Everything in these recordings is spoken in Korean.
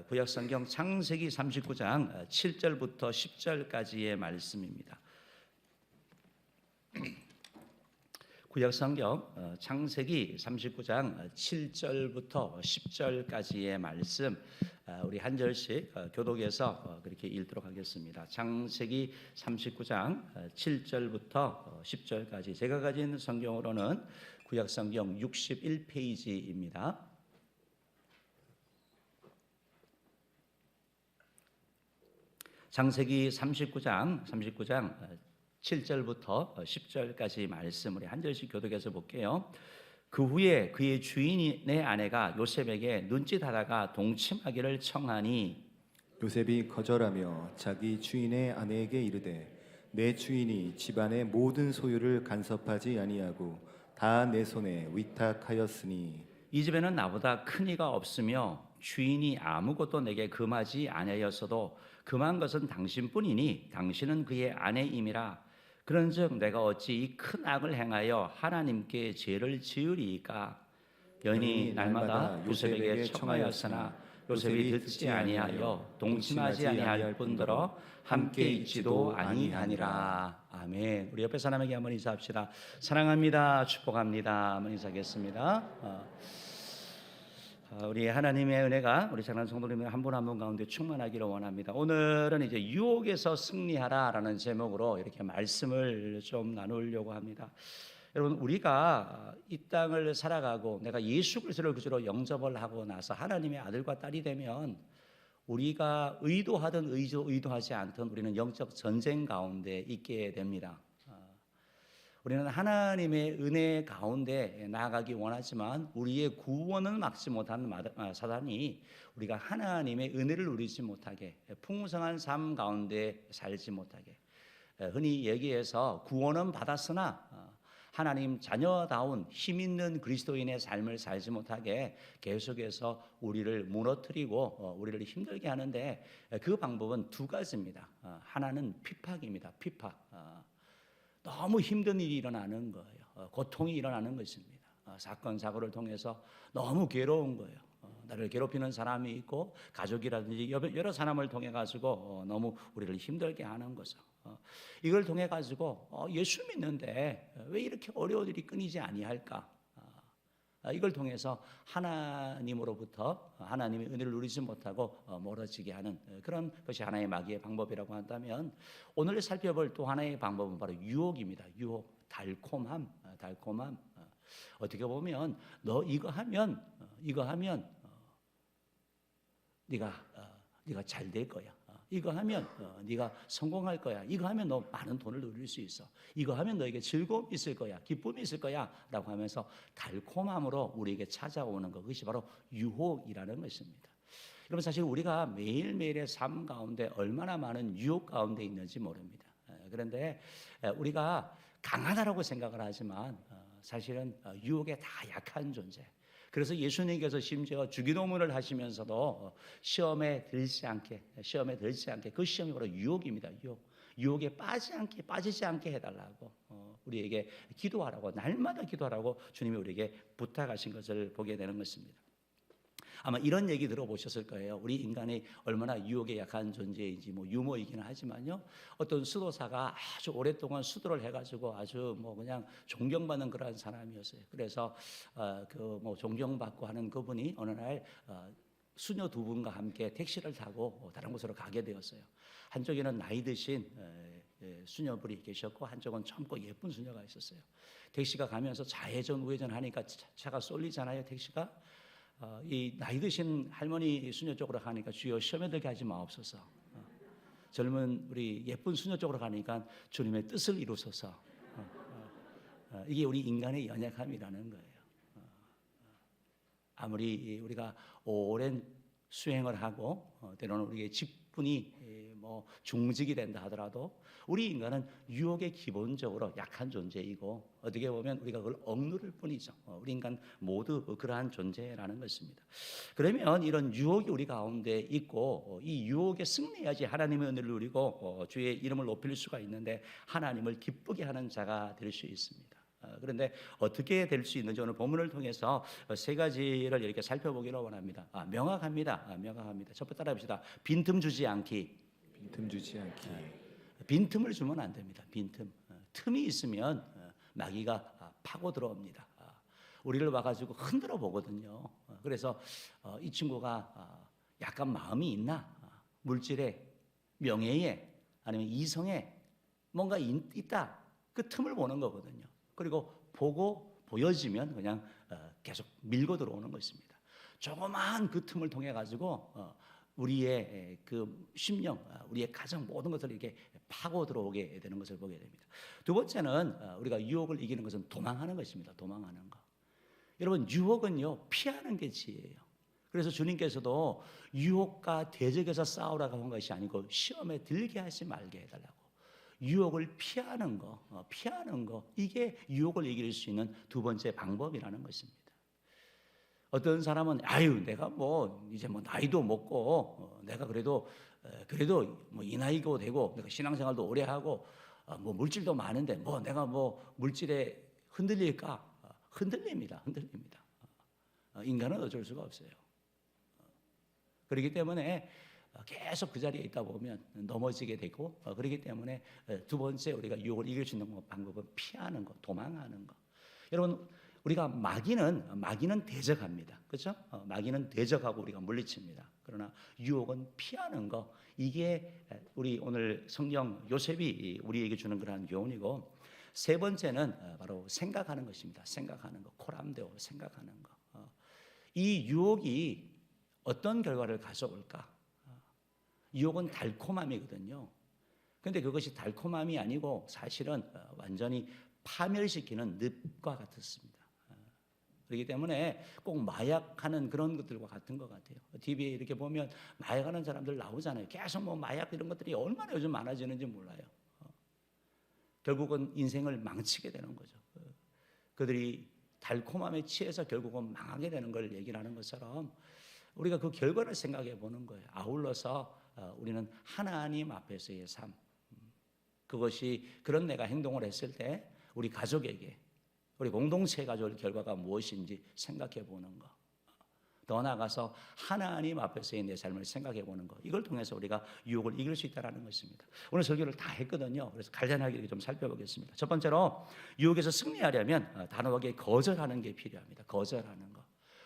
구약성경 창세기 39장 7절부터 10절까지의 말씀입니다. 구약성경 창세기 39장 7절부터 10절까지의 말씀, 우리 한 절씩 교독해서 그렇게 읽도록 하겠습니다. 창세기 39장 7절부터 10절까지, 제가 가진 성경으로는 구약성경 61페이지입니다. 창세기 39장 7절부터 10절까지 말씀, 우리 한 절씩 교독해서 볼게요. 그 후에 그의 주인의 아내가 요셉에게 눈짓하다가 동침하기를 청하니 요셉이 거절하며 자기 주인의 아내에게 이르되 내 주인이 집안의 모든 소유를 간섭하지 아니하고 다 내 손에 위탁하였으니 이 집에는 나보다 큰 이가 없으며 주인이 아무것도 내게 금하지 아니하였어도 금한 것은 당신뿐이니 당신은 그의 아내임이라. 그런즉 내가 어찌 이 큰 악을 행하여 하나님께 죄를 지으리이까. 여인이 날마다 요셉에게 청하였으나 요셉이 듣지 아니하여 동침하지 아니할 뿐더러 함께 있지도 아니하니라. 아멘. 우리 옆에 사람에게 한번 인사합시다. 사랑합니다. 축복합니다. 한번 인사하겠습니다. 우리 하나님의 은혜가 우리 사랑하는 성도님들 한 분 한 분 가운데 충만하기를 원합니다. 오늘은 이제 유혹에서 승리하라라는 제목으로 이렇게 말씀을 좀 나누려고 합니다. 여러분, 우리가 이 땅을 살아가고 내가 예수 그리스도를 구주로 영접을 하고 나서 하나님의 아들과 딸이 되면 우리가 의도하든 의도하지 않든 우리는 영적 전쟁 가운데 있게 됩니다. 우리는 하나님의 은혜 가운데 나아가기 원하지만 우리의 구원은 막지 못하는 사단이 우리가 하나님의 은혜를 누리지 못하게, 풍성한 삶 가운데 살지 못하게, 흔히 얘기해서 구원은 받았으나 하나님 자녀다운 힘있는 그리스도인의 삶을 살지 못하게 계속해서 우리를 무너뜨리고 우리를 힘들게 하는데, 그 방법은 두 가지입니다. 하나는 핍박입니다. 핍박. 너무 힘든 일이 일어나는 거예요. 고통이 일어나는 것입니다. 사건 사고를 통해서 너무 괴로운 거예요. 나를 괴롭히는 사람이 있고 가족이라든지 여러 사람을 통해 가지고 너무 우리를 힘들게 하는 거죠. 이걸 통해 가지고 예수 믿는데 왜 이렇게 어려운 일이 끊이지 아니할까? 이걸 통해서 하나님으로부터 하나님의 은혜를 누리지 못하고 멀어지게 하는 그런 것이 하나의 마귀의 방법이라고 한다면, 오늘 살펴볼 또 하나의 방법은 바로 유혹입니다. 유혹, 달콤함. 어떻게 보면 너 이거 하면 네가 잘 될 거야. 이거 하면 네가 성공할 거야. 이거 하면 너 많은 돈을 누릴 수 있어. 이거 하면 너에게 즐거움이 있을 거야. 기쁨이 있을 거야. 라고 하면서 달콤함으로 우리에게 찾아오는 것, 그것이 바로 유혹이라는 것입니다. 여러분, 사실 우리가 매일매일의 삶 가운데 얼마나 많은 유혹 가운데 있는지 모릅니다. 그런데 우리가 강하다라고 생각을 하지만 사실은 유혹에 다 약한 존재. 그래서 예수님께서 심지어 주기도문을 하시면서도 시험에 들지 않게 그 시험이 바로 유혹입니다. 유혹에 빠지지 않게 해달라고 우리에게 기도하라고, 날마다 기도하라고 주님이 우리에게 부탁하신 것을 보게 되는 것입니다. 아마 이런 얘기 들어보셨을 거예요. 우리 인간이 얼마나 유혹에 약한 존재인지, 유머이기는 하지만요, 어떤 수도사가 아주 오랫동안 수도를 해가지고 아주 그냥 존경받는 그런 사람이었어요. 그래서 존경받고 하는 그분이 어느 날 수녀 두 분과 함께 택시를 타고 다른 곳으로 가게 되었어요. 한쪽에는 나이 드신 수녀분이 계셨고 한쪽은 젊고 예쁜 수녀가 있었어요. 택시가 가면서 좌회전 우회전 하니까 차가 쏠리잖아요. 택시가 이 나이 드신 할머니 수녀 쪽으로 가니까 주여 시험에 들게 하지 마옵소서. 젊은 우리 예쁜 수녀 쪽으로 가니까 주님의 뜻을 이루소서. 이게 우리 인간의 연약함이라는 거예요. 아무리 우리가 오랜 수행을 하고 때로는 우리의 직분이 중직이 된다 하더라도 우리 인간은 유혹에 기본적으로 약한 존재이고, 어떻게 보면 우리가 그걸 억누를 뿐이죠. 우리 인간 모두 그러한 존재라는 것입니다. 그러면 이런 유혹이 우리 가운데 있고 이 유혹에 승리해야지 하나님의 은혜를 누리고 주의 이름을 높일 수가 있는데 하나님을 기쁘게 하는 자가 될 수 있습니다. 그런데 어떻게 될 수 있는지 오늘 본문을 통해서 세 가지를 이렇게 살펴보기를 원합니다. 명확합니다. 명확합니다. 첫 번째 따라합시다. 빈틈 주지 않기. 빈틈 주지 않기. 빈틈을 주면 안 됩니다. 빈틈. 틈이 있으면 마귀가 파고 들어옵니다. 우리를 와가지고 흔들어 보거든요. 그래서 이 친구가 약간 마음이 있나? 물질에, 명예에, 아니면 이성에 뭔가 있다. 그 틈을 보는 거거든요. 그리고 보고 보여지면 그냥 계속 밀고 들어오는 것입니다. 조그마한 그 틈을 통해 가지고 우리의 그 심령, 우리의 가정 모든 것을 이렇게 파고 들어오게 되는 것을 보게 됩니다. 두 번째는 우리가 유혹을 이기는 것은 도망하는 것입니다. 도망하는 거. 여러분, 유혹은요 피하는 게 지혜예요. 그래서 주님께서도 유혹과 대적에서 싸우라고 한 것이 아니고 시험에 들게 하지 말게 해달라고. 유혹을 피하는 거, 이게 유혹을 이길 수 있는 두 번째 방법이라는 것입니다. 어떤 사람은 내가 뭐 이제 뭐 나이도 먹고 내가 그래도 뭐 이 나이고 되고 내가 신앙생활도 오래 하고 뭐 물질도 많은데 뭐 내가 뭐 물질에 흔들릴까? 흔들립니다. 인간은 어쩔 수가 없어요. 그렇기 때문에 계속 그 자리에 있다 보면 넘어지게 되고 그렇기 때문에 두 번째 우리가 유혹을 이길 수 있는 방법은 피하는 거, 도망하는 거. 여러분, 우리가 마귀는 대적합니다. 그렇죠? 마귀는 대적하고 우리가 물리칩니다. 그러나 유혹은 피하는 거. 이게 우리 오늘 성경 요셉이 우리에게 주는 그러한 교훈이고, 세 번째는 바로 생각하는 것입니다. 생각하는 거. 코람데오, 생각하는 거. 이 유혹이 어떤 결과를 가져올까? 유혹은 달콤함이거든요. 근데 그것이 달콤함이 아니고 사실은 완전히 파멸시키는 늪과 같았습니다. 그렇기 때문에 꼭 마약하는 그런 것들과 같은 것 같아요. TV에 이렇게 보면 마약하는 사람들 나오잖아요. 계속 뭐 마약 이런 것들이 얼마나 요즘 많아지는지 몰라요. 결국은 인생을 망치게 되는 거죠. 그들이 달콤함에 취해서 결국은 망하게 되는 걸 얘기를 하는 것처럼 우리가 그 결과를 생각해 보는 거예요. 아울러서 우리는 하나님 앞에서의 삶, 그것이 그런 내가 행동을 했을 때 우리 가족에게, 우리 공동체에 가져올 결과가 무엇인지 생각해 보는 거. 더 나아가서 하나님 앞에서의 내 삶을 생각해 보는 거. 이걸 통해서 우리가 유혹을 이길 수 있다는 것입니다. 오늘 설교를 다 했거든요. 그래서 간단하게 좀 살펴보겠습니다. 첫 번째로 유혹에서 승리하려면 단호하게 거절하는 게 필요합니다. 거절하는 거.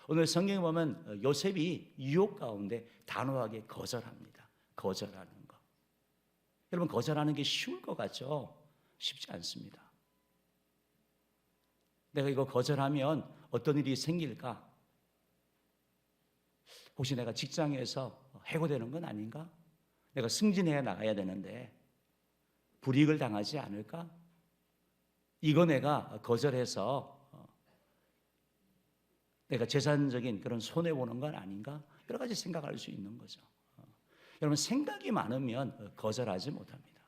오늘 성경에 보면 요셉이 유혹 가운데 단호하게 거절합니다. 거절하는 거. 여러분, 거절하는 게 쉬울 것 같죠? 쉽지 않습니다. 내가 이거 거절하면 어떤 일이 생길까? 혹시 내가 직장에서 해고되는 건 아닌가? 내가 승진해 나가야 되는데 불이익을 당하지 않을까? 이거 내가 거절해서 내가 재산적인 그런 손해보는 건 아닌가? 여러 가지 생각할 수 있는 거죠. 여러분, 생각이 많으면 거절하지 못합니다.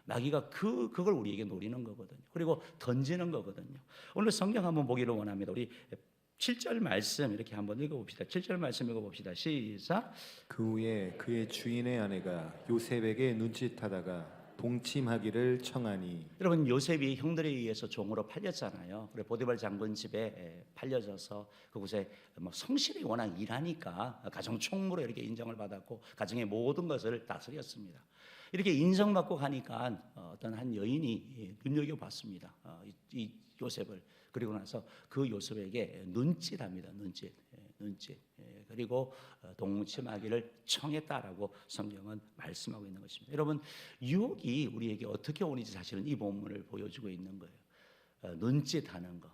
마귀가 그걸 우리에게 노리는 거거든요. 그리고 던지는 거거든요. 오늘 성경 한번 보기를 원합니다. 우리 7절 말씀 이렇게 한번 읽어봅시다. 7절 말씀 읽어봅시다. 시작. 그 후에 그의 주인의 아내가 요셉에게 눈짓하다가 동침하기를 청하니. 여러분, 요셉이 형들에 의해서 종으로 팔렸잖아요. 그래 보디발 장군 집에 팔려져서 그곳에 뭐 성실히 워낙 일하니까 가정 총무로 이렇게 인정을 받았고 가정의 모든 것을 다스렸습니다. 이렇게 인정받고 가니까 어떤 한 여인이 눈여겨봤습니다. 이 요셉을. 그리고 나서 그 요셉에게 눈짓합니다. 눈짓. 그리고 동침하기를 청했다라고 성경은 말씀하고 있는 것입니다. 여러분, 유혹이 우리에게 어떻게 오는지 사실은 이 본문을 보여주고 있는 거예요. 눈짓하는 거.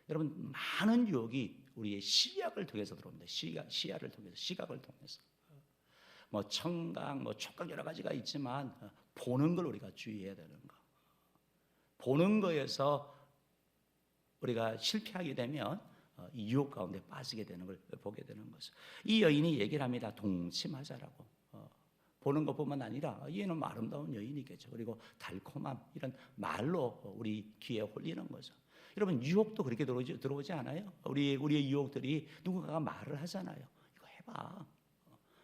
여러분, 많은 유혹이 우리의 시각을 통해서 들어옵니다. 시야를 통해서, 시각을 통해서. 뭐 청각, 뭐 촉각 여러 가지가 있지만 보는 걸 우리가 주의해야 되는 거. 보는 거에서 우리가 실패하게 되면 이 유혹 가운데 빠지게 되는 걸 보게 되는 거죠. 이 여인이 얘기를 합니다. 동침하자라고. 보는 것뿐만 아니라 얘는 아름다운 여인이겠죠. 그리고 달콤함 이런 말로 우리 귀에 홀리는 거죠. 여러분, 유혹도 그렇게 들어오지 않아요? 우리의 유혹들이 누군가가 말을 하잖아요. 이거 해봐.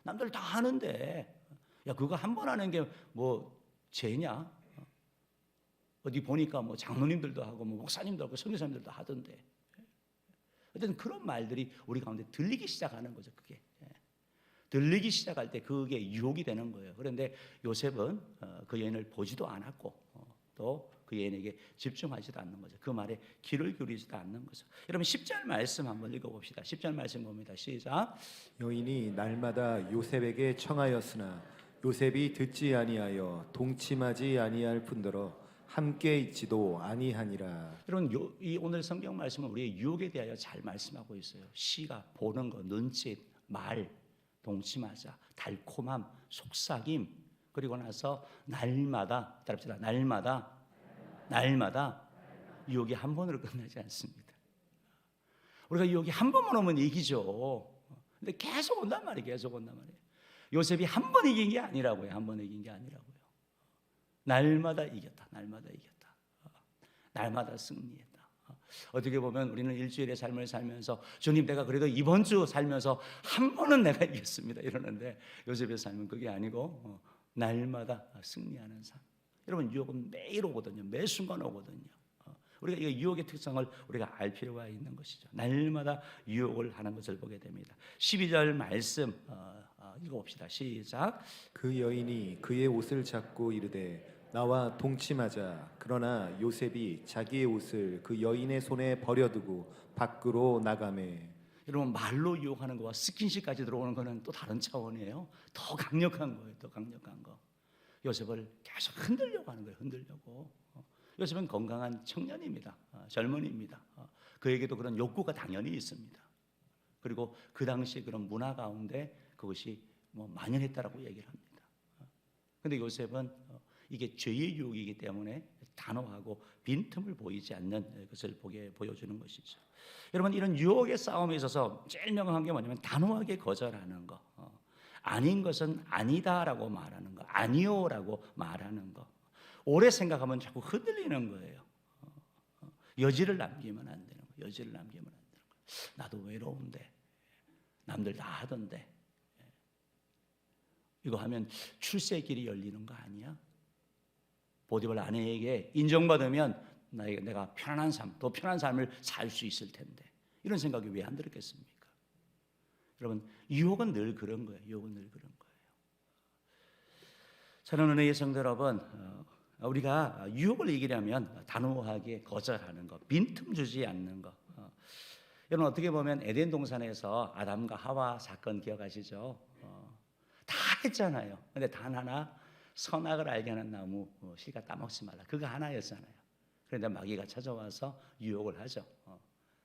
남들 다 하는데 야, 그거 한 번 하는 게 뭐 죄냐? 어디 보니까 뭐 장로님들도 하고 뭐 목사님도 하고 선교사님들도 하던데, 어쨌든 그런 말들이 우리 가운데 들리기 시작하는 거죠. 그게 들리기 시작할 때 그게 유혹이 되는 거예요. 그런데 요셉은 그 여인을 보지도 않았고 또 그 여인에게 집중하지도 않는 거죠. 그 말에 귀를 기울이지도 않는 거죠. 여러분 10절 말씀 한번 읽어봅시다. 10절 말씀 봅니다. 시작. 여인이 날마다 요셉에게 청하였으나 요셉이 듣지 아니하여 동침하지 아니할 뿐더러 함께 있지도 아니하니라. 여러분 이 오늘 성경 말씀은 우리의 유혹에 대하여 잘 말씀하고 있어요. 시가 보는 거, 눈짓, 말, 동침하자, 달콤함, 속삭임, 그리고 나서 날마다 따라합시다. 날마다 유혹이 한 번으로 끝나지 않습니다. 우리가 유혹이 한 번만 오면 이기죠. 근데 계속 온단 말이에요. 계속 온단 말이에요. 요셉이 한 번 이긴 게 아니라고요. 한 번 이긴 게 아니라고요. 날마다 이겼다. 날마다 승리했다. 어떻게 보면 우리는 일주일의 삶을 살면서 주님 내가 그래도 이번 주 살면서 한 번은 내가 이겼습니다 이러는데, 요셉의 삶은 그게 아니고 날마다 승리하는 삶. 여러분 유혹은 매일 오거든요. 매 순간 오거든요. 우리가 이 유혹의 특성을 우리가 알 필요가 있는 것이죠. 날마다 유혹을 하는 것을 보게 됩니다. 12절 말씀 읽어봅시다. 시작. 그 여인이 그의 옷을 잡고 이르되 나와 동침하자. 그러나 요셉이 자기의 옷을 그 여인의 손에 버려두고 밖으로 나가매. 여러분 말로 유혹하는 거와 스킨십까지 들어오는 거는 또 다른 차원이에요. 더 강력한 거예요. 더 강력한 거. 요셉을 계속 흔들려고 하는 거예요. 흔들려고. 요셉은 건강한 청년입니다. 젊은이입니다. 그에게도 그런 욕구가 당연히 있습니다. 그리고 그 당시 그런 문화 가운데 그것이 뭐 만연했다라고 얘기를 합니다. 그런데 요셉은 이게 죄의 유혹이기 때문에 단호하고 빈틈을 보이지 않는 것을 보여주는 것이죠. 여러분 이런 유혹의 싸움에 있어서 제일 명확한 게 뭐냐면 단호하게 거절하는 거, 아닌 것은 아니다라고 말하는 거, 아니요라고 말하는 거. 오래 생각하면 자꾸 흔들리는 거예요. 여지를 남기면 안 되는 거, 여지를 남기면 안 되는 거. 나도 외로운데, 남들 다 하던데, 이거 하면 출세의 길이 열리는 거 아니야? 보디발 아내에게 인정받으면 내가 편안한 삶, 더 편안한 삶을 살 수 있을 텐데, 이런 생각이 왜 안 들었겠습니까? 여러분 유혹은 늘 그런 거예요. 유혹은 늘 그런 거예요. 사랑하는 은혜의 성도 여러분, 우리가 유혹을 이기려면 단호하게 거절하는 것, 빈틈 주지 않는 것. 여러분 어떻게 보면 에덴 동산에서 아담과 하와 사건 기억하시죠? 다 했잖아요. 근데 단 하나, 선악을 알게 하는 나무 실과 따먹지 말라. 그거 하나였잖아요. 그런데 마귀가 찾아와서 유혹을 하죠.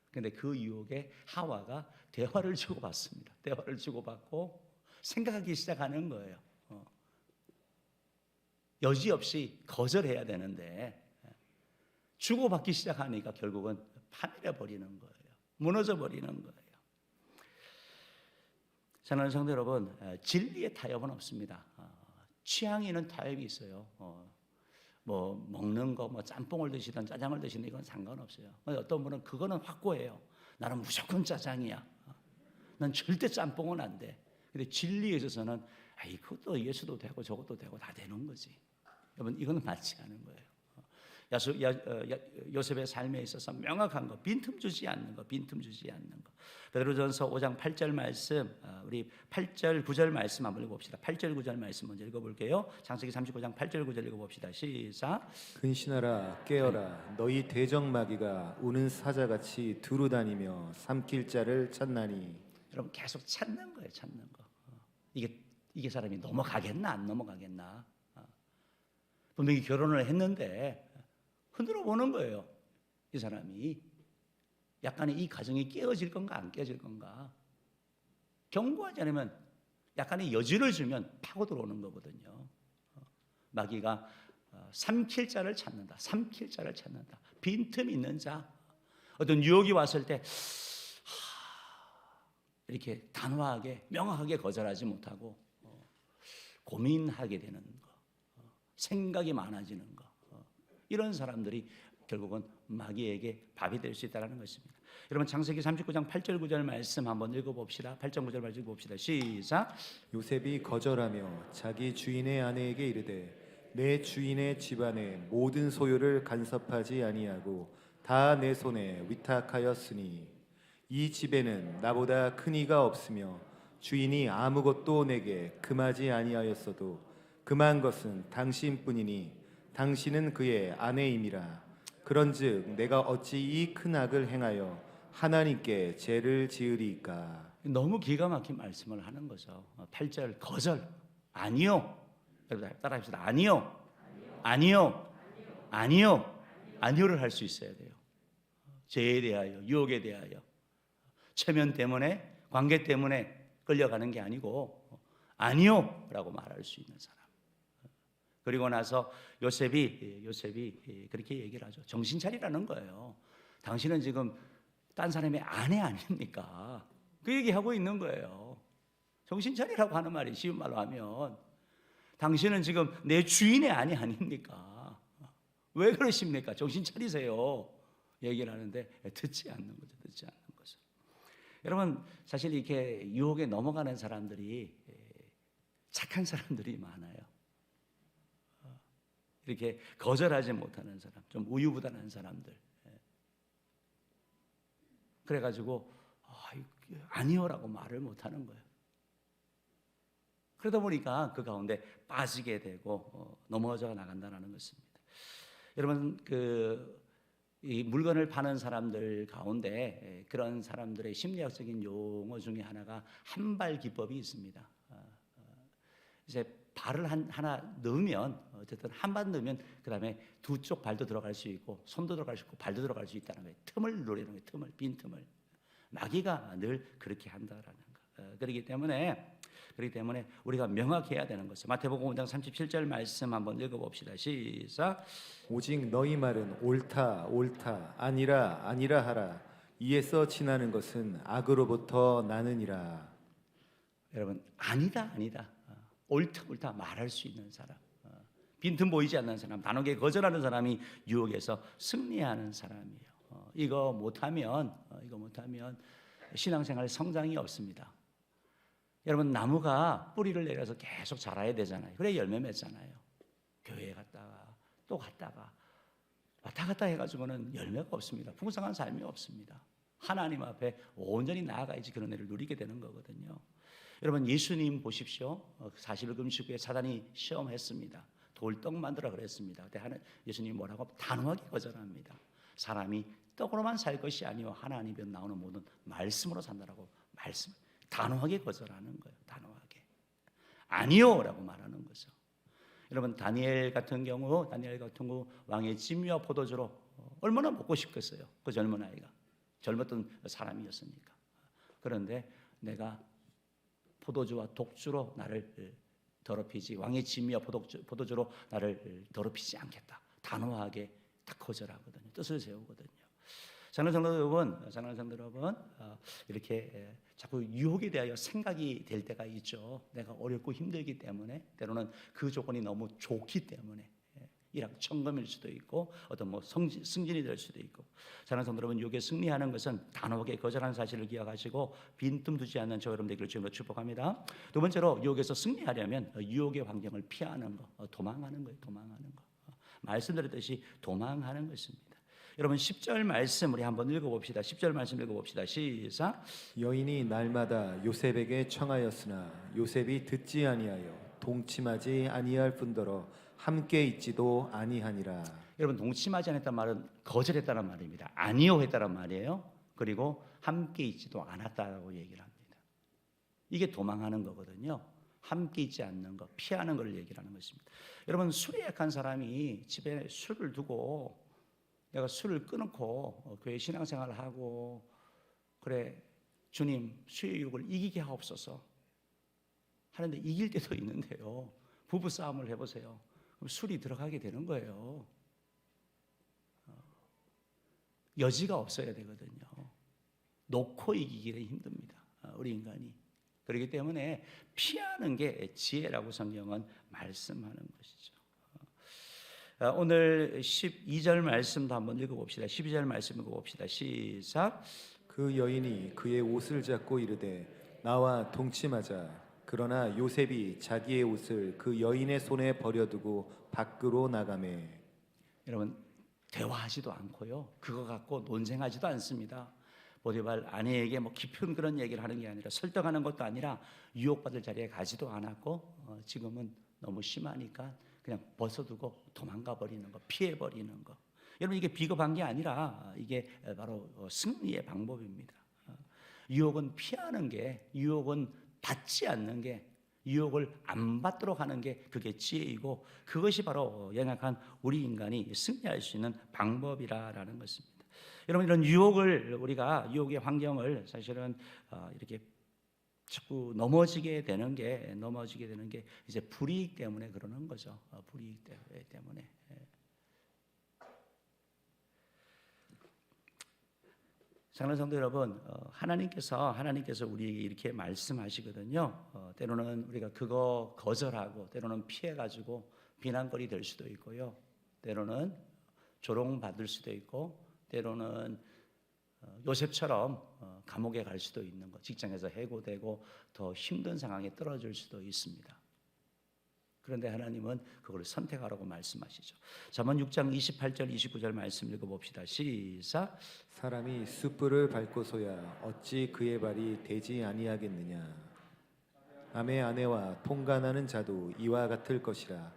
그런데 그 유혹에 하와가 대화를 주고받습니다. 대화를 주고받고 생각하기 시작하는 거예요. 여지없이 거절해야 되는데 주고받기 시작하니까 결국은 파멸해 버리는 거예요. 무너져 버리는 거예요. 사랑하는 성도 여러분, 진리의 타협은 없습니다. 취향에는 타협이 있어요. 뭐 먹는 거, 뭐 짬뽕을 드시든 짜장을 드시든 이건 상관없어요. 어떤 분은 그거는 확고해요. 나는 무조건 짜장이야. 난 절대 짬뽕은 안 돼. 근데 진리에 있어서는 그것도 예수도 되고 저것도 되고 다 되는 거지. 여러분 이거는 맞지 않은 거예요. 요셉의 삶에 있어서 명확한 거, 빈틈 주지 않는 거, 빈틈 주지 않는 거. 베드로전서 5장 8절 말씀, 우리 8절 9절 말씀 한번 읽어봅시다. 8절 9절 말씀 먼저 읽어볼게요. 창세기 35장 8절 9절 읽어봅시다. 시작. 근신하라 깨어라 너희 대적마귀가 우는 사자같이 두루다니며 삼킬 자를 찾나니. 여러분 계속 찾는 거예요. 찾는 거. 이게 사람이 넘어가겠나 안 넘어가겠나. 분명히 결혼을 했는데 흔들어 보는 거예요. 이 사람이 약간의 이 가정이 깨어질 건가 안 깨어질 건가. 경고하지 않으면 약간의 여지를 주면 파고 들어오는 거거든요. 마귀가 삼킬 자를 찾는다. 삼킬 자를 찾는다. 빈틈 있는 자. 어떤 유혹이 왔을 때 이렇게 단호하게 명확하게 거절하지 못하고 고민하게 되는 거, 생각이 많아지는 거, 이런 사람들이 결국은 마귀에게 밥이 될 수 있다는 것입니다. 여러분 창세기 39장 8절 9절 말씀 한번 읽어봅시다. 8절 9절 말씀 읽어봅시다. 시작. 요셉이 거절하며 자기 주인의 아내에게 이르되 내 주인의 집안의 모든 소유를 간섭하지 아니하고 다 내 손에 위탁하였으니 이 집에는 나보다 큰 이가 없으며 주인이 아무것도 내게 금하지 아니하였어도 금한 것은 당신뿐이니 당신은 그의 아내임이라. 그런즉 내가 어찌 이 큰 악을 행하여 하나님께 죄를 지으리이까. 너무 기가 막힌 말씀을 하는 거죠. 8절 거절. 아니요. 따라합시다. 아니요. 아니요. 아니요. 아니요를 할 수 있어야 돼요. 죄에 대하여, 유혹에 대하여, 체면 때문에, 관계 때문에 끌려가는 게 아니고 아니요라고 말할 수 있는 사람. 그리고 나서 요셉이 그렇게 얘기를 하죠. 정신 차리라는 거예요. 당신은 지금 딴 사람의 아내 아닙니까? 그 얘기하고 있는 거예요. 정신 차리라고 하는 말이 쉬운 말로 하면 당신은 지금 내 주인의 아내 아닙니까? 왜 그러십니까? 정신 차리세요. 얘기를 하는데 듣지 않는 거죠. 듣지 않는 거죠. 여러분 사실 이렇게 유혹에 넘어가는 사람들이 착한 사람들이 많아요. 이렇게 거절하지 못하는 사람, 좀 우유부단한 사람들. 그래가지고 아니요라고 말을 못하는 거예요. 그러다 보니까 그 가운데 빠지게 되고 넘어져 나간다는 것입니다. 여러분 이 물건을 파는 사람들 가운데 그런 사람들의 심리학적인 용어 중에 하나가 한발 기법이 있습니다. 이제 발을 하나 넣으면 어쨌든 한 발 넣으면 그 다음에 두 쪽 발도 들어갈 수 있고 손도 들어갈 수 있고 발도 들어갈 수 있다는 거예요. 틈을 노리는 거예요. 틈을, 빈 틈을. 마귀가 늘 그렇게 한다라는 거. 그렇기 때문에 우리가 명확해야 되는 것이죠. 마태복음 5장 37절 말씀 한번 읽어봅시다. 시작. 오직 너희 말은 옳다 옳다 아니라 아니라 하라. 이에서 지나는 것은 악으로부터 나느니라. 여러분 아니다 옳다 옳다 말할 수 있는 사람, 빈틈 보이지 않는 사람, 단호하게 거절하는 사람이 유혹에서 승리하는 사람이에요. 이거 못하면 신앙생활 성장이 없습니다. 여러분 나무가 뿌리를 내려서 계속 자라야 되잖아요. 그래 열매 맺잖아요. 교회에 갔다가 또 갔다가 왔다 갔다 해가지고는 열매가 없습니다. 풍성한 삶이 없습니다. 하나님 앞에 온전히 나아가야지 그런 애를 누리게 되는 거거든요. 여러분 예수님 보십시오. 40일 금식 후에 사단이 시험했습니다. 돌떡 만들어 그랬습니다. 그때 예수님이 뭐라고? 단호하게 거절합니다. 사람이 떡으로만 살 것이 아니요 하나님께 나오는 모든 말씀으로 산다라고 말씀. 단호하게 거절하는 거예요. 단호하게. 아니요라고 말하는 거죠. 여러분 다니엘 같은 경우 왕의 진미와 포도주로 얼마나 먹고 싶겠어요. 그 젊은 아이가. 젊었던 사람이었으니까. 그런데 내가 포도주와 독주로 나를 더럽히지 왕의 진미와 포도주로 나를 더럽히지 않겠다. 단호하게 딱 거절하거든요. 뜻을 세우거든요. 사랑하는 성도 여러분, 이렇게 자꾸 유혹에 대하여 생각이 될 때가 있죠. 내가 어렵고 힘들기 때문에 때로는 그 조건이 너무 좋기 때문에 일확천금일 수도 있고 어떤 승진이 될 수도 있고. 사랑하는 성도 여러분, 유혹에 승리하는 것은 단호하게 거절하는 사실을 기억하시고 빈틈 두지 않는 저 여러분 되기를 주님으로 축복합니다. 두 번째로 유혹에서 승리하려면 유혹의 환경을 피하는 거, 도망하는 거예요. 도망하는 거. 말씀드렸듯이 도망하는 것입니다. 여러분 10절 말씀 우리 한번 읽어봅시다. 10절 말씀 읽어봅시다. 시작. 여인이 날마다 요셉에게 청하였으나 요셉이 듣지 아니하여 동침하지 아니할 뿐더러 함께 있지도 아니하니라. 여러분 동침하지 않았다는 말은 거절했다는 말입니다. 아니요 했다는 말이에요. 그리고 함께 있지도 않았다고 얘기를 합니다. 이게 도망하는 거거든요. 함께 있지 않는 것, 피하는 것을 얘기를 하는 것입니다. 여러분 술에 약한 사람이 집에 술을 두고 내가 술을 끊고 교회 신앙생활을 하고 그래 주님 수의 유혹을 이기게 하옵소서 하는데 이길 때도 있는데요. 부부 싸움을 해보세요. 그럼 술이 들어가게 되는 거예요. 여지가 없어야 되거든요. 놓고 이기기는 힘듭니다. 우리 인간이. 그렇기 때문에 피하는 게 지혜라고 성경은 말씀하는 것이죠. 오늘 12절 말씀도 한번 읽어봅시다. 12절 말씀 읽어봅시다. 시작. 그 여인이 그의 옷을 잡고 이르되 나와 동침하자. 그러나 요셉이 자기의 옷을 그 여인의 손에 버려두고 밖으로 나가매. 여러분, 대화하지도 않고요, 그거 갖고 논쟁하지도 않습니다. 보디발 아내에게 뭐 깊은 그런 얘기를 하는 게 아니라, 설득하는 것도 아니라, 유혹받을 자리에 가지도 않았고, 지금은 너무 심하니까 그냥 벗어두고 도망가 버리는 거, 피해 버리는 거. 여러분, 이게 비겁한 게 아니라 이게 바로 승리의 방법입니다. 유혹은 피하는 게, 유혹은 받지 않는 게, 유혹을 안 받도록 하는 게 그게 지혜이고, 그것이 바로 연약한 우리 인간이 승리할 수 있는 방법이라는 것입니다. 여러분, 이런 유혹을, 우리가 유혹의 환경을 사실은 이렇게 자꾸 넘어지게 되는 게 이제 불이익 때문에 그러는 거죠. 불이익 때문에. 사랑하는 성도 여러분, 하나님께서 우리에게 이렇게 말씀하시거든요. 때로는 우리가 그거 거절하고, 때로는 피해가지고 비난거리 될 수도 있고요, 때로는 조롱받을 수도 있고, 때로는 요셉처럼 감옥에 갈 수도 있는 거, 직장에서 해고되고 더 힘든 상황에 떨어질 수도 있습니다. 그런데 하나님은 그걸 선택하라고 말씀하시죠. 잠언 6장 28절 29절 말씀 읽어봅시다. 시작. 사람이 숯불을 밟고서야 어찌 그의 발이 되지 아니하겠느냐. 남의 아내와 통간하는 자도 이와 같을 것이라.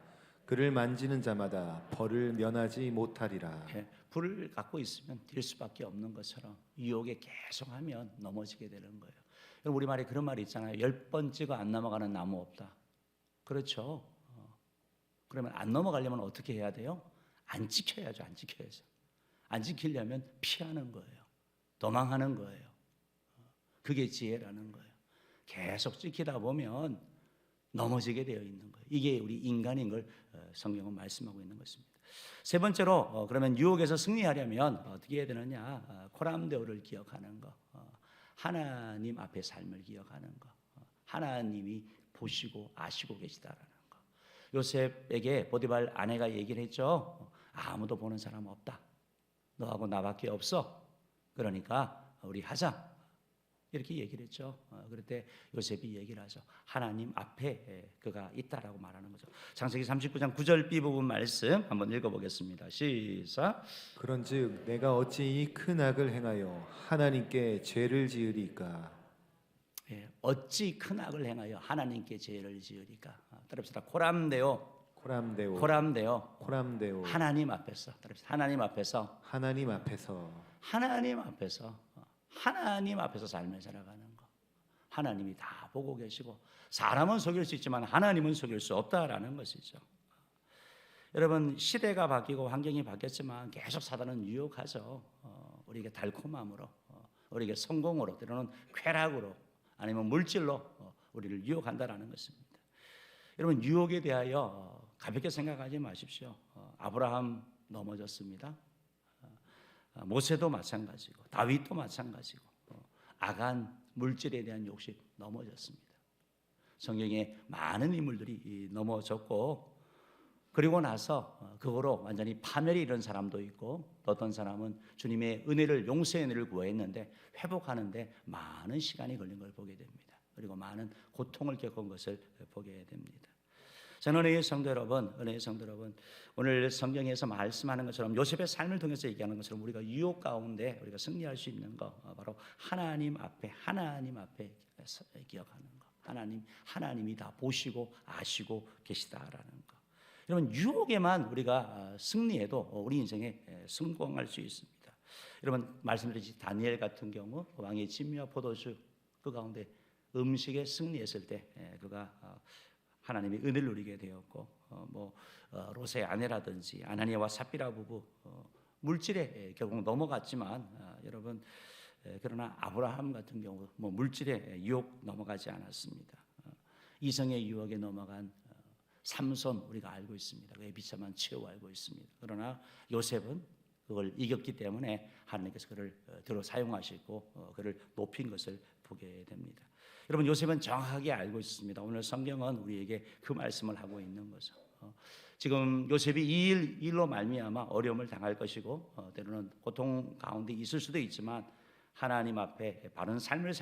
그를 만지는 자마다 벌을 면하지 못하리라. 불을 갖고 있으면 될 수밖에 없는 것처럼 유혹에 계속하면 넘어지게 되는 거예요. 우리말에 그런 말이 있잖아요. 10번 찍어 안 넘어가는 나무 없다. 그렇죠. 그러면 안 넘어가려면 어떻게 해야 돼요? 안 지켜야죠. 안 지키려면 피하는 거예요. 도망하는 거예요. 그게 지혜라는 거예요. 계속 지키다 보면 넘어지게 되어 있는 거예요. 이게 우리 인간인 걸 성경은 말씀하고 있는 것입니다. 세 번째로, 그러면 유혹에서 승리하려면 어떻게 해야 되느냐? 코람데오를 기억하는 거, 하나님 앞에 삶을 기억하는 거, 하나님이 보시고 아시고 계시다라는 거. 요셉에게 보디발 아내가 얘기를 했죠. 아무도 보는 사람 없다. 너하고 나밖에 없어. 그러니까 우리 하자. 이렇게 얘기를 했죠. 그럴 때 요셉이 얘기를 하죠. 하나님 앞에 그가 있다라고 말하는 거죠. 창세기 39장 9절 B 부분 말씀 한번 읽어보겠습니다. 시작. 그런즉 내가 어찌 이 큰 악을 행하여 하나님께 죄를 지으리까. 어찌 큰 악을 행하여 하나님께 죄를 지으리까. 따라합시다. 코람데오. 하나님 앞에서. 따라합시다. 하나님 앞에서 삶을 살아가는 거. 하나님이 다 보고 계시고, 사람은 속일 수 있지만 하나님은 속일 수 없다라는 것이죠. 여러분, 시대가 바뀌고 환경이 바뀌었지만 계속 사단은 유혹하죠. 우리에게 달콤함으로, 우리에게 성공으로, 때로는 쾌락으로, 아니면 물질로 우리를 유혹한다라는 것입니다. 여러분, 유혹에 대하여 가볍게 생각하지 마십시오. 아브라함 넘어졌습니다. 모세도 마찬가지고, 다윗도 마찬가지고, 악한 물질에 대한 욕심 넘어졌습니다. 성경에 많은 인물들이 넘어졌고, 그리고 나서 그거로 완전히 파멸이 이른 사람도 있고, 어떤 사람은 주님의 은혜를, 용서의 은혜를 구했는데 회복하는데 많은 시간이 걸린 걸 보게 됩니다. 그리고 많은 고통을 겪은 것을 보게 됩니다. 저는 은혜의 성도 여러분, 오늘 성경에서 말씀하는 것처럼, 요셉의 삶을 통해서 얘기하는 것처럼, 우리가 유혹 가운데 우리가 승리할 수 있는 거, 바로 하나님 앞에 기억하는 거. 하나님이 다 보시고 아시고 계시다라는 거. 여러분, 유혹에만 우리가 승리해도 우리 인생에 성공할 수 있습니다. 여러분, 말씀드렸듯이 다니엘 같은 경우 왕의 진미와 포도주 그 가운데 음식에 승리했을 때 그가 하나님의 은혜를 누리게 되었고, 롯의 아내라든지 아나니아와 삽비라 부부 물질에 결국 넘어갔지만, 여러분, 그러나 아브라함 같은 경우 물질에 유혹 넘어가지 않았습니다. 이성의 유혹에 넘어간 삼손 우리가 알고 있습니다. 그의 비참한 최후 알고 있습니다. 그러나 요셉은 그걸 이겼기 때문에 하나님께서 그를 들어 사용하시고 그를 높인 것을 보게 됩니다. 여러분, 요셉은 정확하게 알고 있습니다. 오늘 성경은 우리에게 그 말씀을 하고 있는 거죠. 지금 요셉이 이 일로 말미암아 어려움을 당할 것이고, 때로는 고통 가운데 있을 수도 있지만, 하나님 앞에 바른 삶을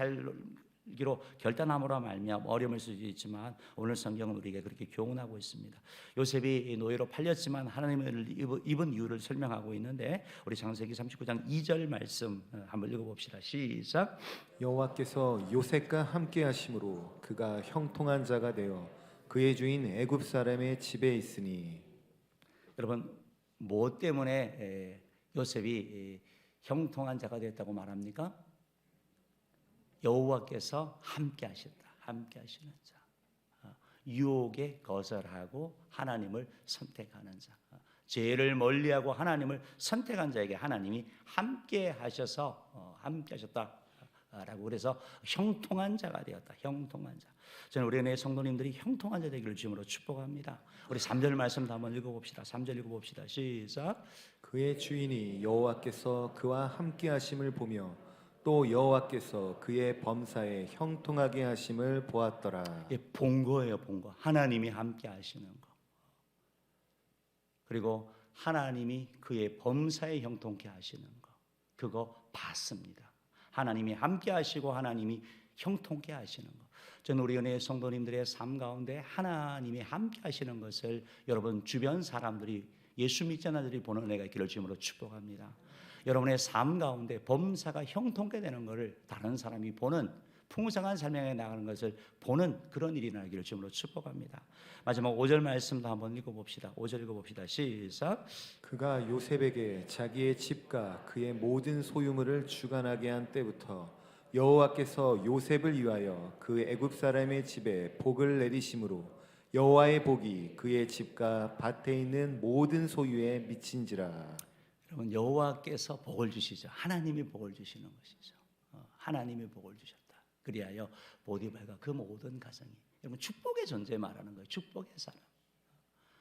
기로 결단함으로 말미암아 어려움일 수도 있지만 오늘 성경은 우리에게 그렇게 교훈하고 있습니다. 요셉이 노예로 팔렸지만 하나님을 입은 이유를 설명하고 있는데 우리 창세기 39장 2절 말씀 한번 읽어봅시다. 시작. 여호와께서 요셉과 함께 하심으로 그가 형통한 자가 되어 그의 주인 애굽 사람의 집에 있으니. 여러분 뭐 때문에 요셉이 형통한 자가 됐다고 말합니까? 여호와께서 함께 하셨다. 함께 하시는 자. 유혹에 거절하고 하나님을 선택하는 자. 죄를 멀리하고 하나님을 선택한 자에게 하나님이 함께 하셔서 함께 하셨다라고 그래서 형통한 자가 되었다. 형통한 자. 저는 우리 은혜의 성도님들이 형통한 자 되기를 주님으로 축복합니다. 우리 3절 말씀도 한번 읽어봅시다. 3절 읽어봅시다. 시작. 그의 주인이 여호와께서 그와 함께 하심을 보며 또 여호와께서 그의 범사에 형통하게 하심을 보았더라. 예, 본 거예요, 본 거. 하나님이 함께 하시는 거. 그리고 하나님이 그의 범사에 형통케 하시는 거. 그거 봤습니다. 하나님이 함께 하시고 하나님이 형통케 하시는 거. 저는 우리 은혜의 성도님들의 삶 가운데 하나님이 함께 하시는 것을 여러분 주변 사람들이 예수 믿지 않는 자들이 보는 은혜가 있기를 주님으로 축복합니다. 여러분의 삶 가운데 범사가 형통케 되는 것을 다른 사람이 보는 풍성한 삶에 나가는 것을 보는 그런 일이 나기를 주님으로 축복합니다. 마지막 5절 말씀도 한번 읽어봅시다. 5절 읽어봅시다. 시작. 그가 요셉에게 자기의 집과 그의 모든 소유물을 주관하게 한 때부터 여호와께서 요셉을 위하여 그 애굽 사람의 집에 복을 내리심으로 여호와의 복이 그의 집과 밭에 있는 모든 소유에 미친지라. 여러분 여호와께서 복을 주시죠. 하나님이 복을 주시는 것이죠. 하나님이 복을 주셨다. 그리하여 보디발과 그 모든 가정이 여러분 축복의 존재 말하는 거예요. 축복의 사람.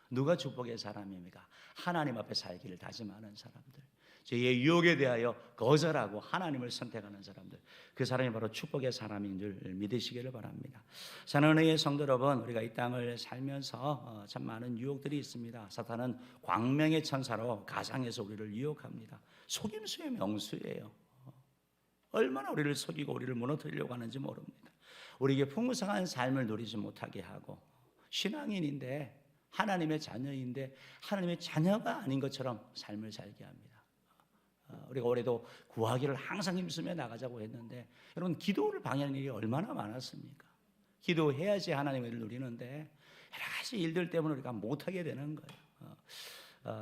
누가 축복의 사람입니까? 하나님 앞에 살기를 다짐하는 사람들. 죄의 유혹에 대하여 거절하고 하나님을 선택하는 사람들. 그 사람이 바로 축복의 사람인 줄 믿으시기를 바랍니다. 사랑하는 성도 여러분, 우리가 이 땅을 살면서 참 많은 유혹들이 있습니다. 사탄은 광명의 천사로 가상에서 우리를 유혹합니다. 속임수의 명수예요. 얼마나 우리를 속이고 우리를 무너뜨리려고 하는지 모릅니다. 우리에게 풍성한 삶을 누리지 못하게 하고 신앙인인데 하나님의 자녀인데 하나님의 자녀가 아닌 것처럼 삶을 살게 합니다. 우리가 올해도 구하기를 항상 힘쓰며 나가자고 했는데 여러분 기도를 방해하는 일이 얼마나 많았습니까? 기도해야지 하나님의 일을 누리는데 여러 가지 일들 때문에 우리가 못하게 되는 거예요.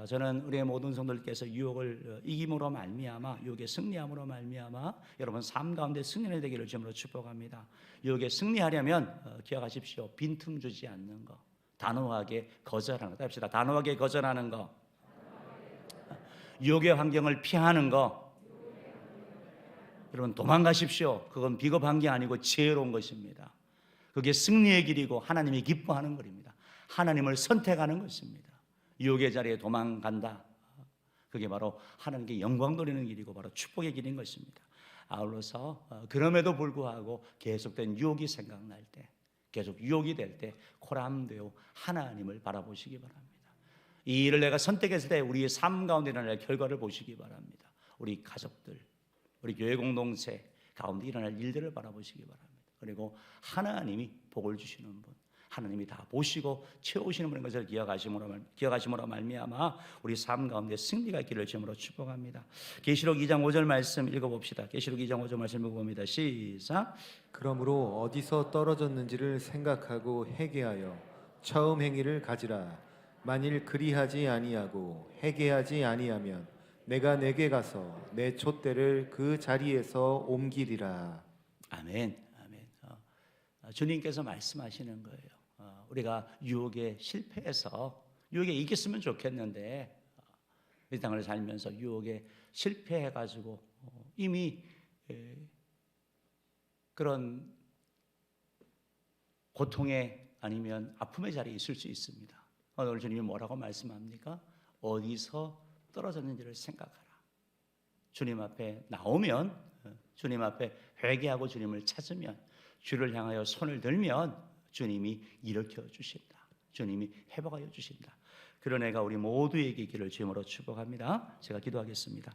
저는 우리의 모든 성도들께서 유혹을 이김으로 말미암아 유혹에 승리함으로 말미암아 여러분 삶 가운데 승리가 되기를 주님으로 축복합니다. 유혹에 승리하려면 기억하십시오. 빈틈 주지 않는 거, 단호하게 거절하는 거. 합시다. 단호하게 거절하는 거, 유혹의 환경을 피하는 거. 여러분 도망가십시오. 그건 비겁한 게 아니고 지혜로운 것입니다. 그게 승리의 길이고 하나님이 기뻐하는 것입니다. 하나님을 선택하는 것입니다. 유혹의 자리에 도망간다. 그게 바로 하나님께 영광 돌리는 길이고 바로 축복의 길인 것입니다. 아울러서 그럼에도 불구하고 계속된 유혹이 생각날 때, 계속 유혹이 될 때 코람되어 하나님을 바라보시기 바랍니다. 이 일을 내가 선택했을 때 우리의 삶 가운데 일어날 결과를 보시기 바랍니다. 우리 가족들, 우리 교회 공동체 가운데 일어날 일들을 바라보시기 바랍니다. 그리고 하나님이 복을 주시는 분, 하나님이 다 보시고 채우시는 분인 것을 기억하심으로 말미암아 우리 삶 가운데 승리가 있기를 주님으로 축복합니다. 계시록 2장 5절 말씀 읽어봅시다. 계시록 2장 5절 말씀 읽어봅니다. 시작. 그러므로 어디서 떨어졌는지를 생각하고 회개하여 처음 행위를 가지라. 만일 그리하지 아니하고 회개하지 아니하면 내가 내게 가서 내 촛대를 그 자리에서 옮기리라. 아멘. 아멘. 주님께서 말씀하시는 거예요. 우리가 유혹에 실패해서 유혹에 이겼으면 좋겠는데 이 땅을 살면서 유혹에 실패해가지고 이미 그런 고통에 아니면 아픔의 자리에 있을 수 있습니다. 오늘 주님이 뭐라고 말씀합니까? 어디서 떨어졌는지를 생각하라. 주님 앞에 나오면, 주님 앞에 회개하고 주님을 찾으면, 주를 향하여 손을 들면 주님이 일으켜 주신다. 주님이 회복하여 주신다. 그런 애가 우리 모두에게 있기를 주님으로 축복합니다. 제가 기도하겠습니다.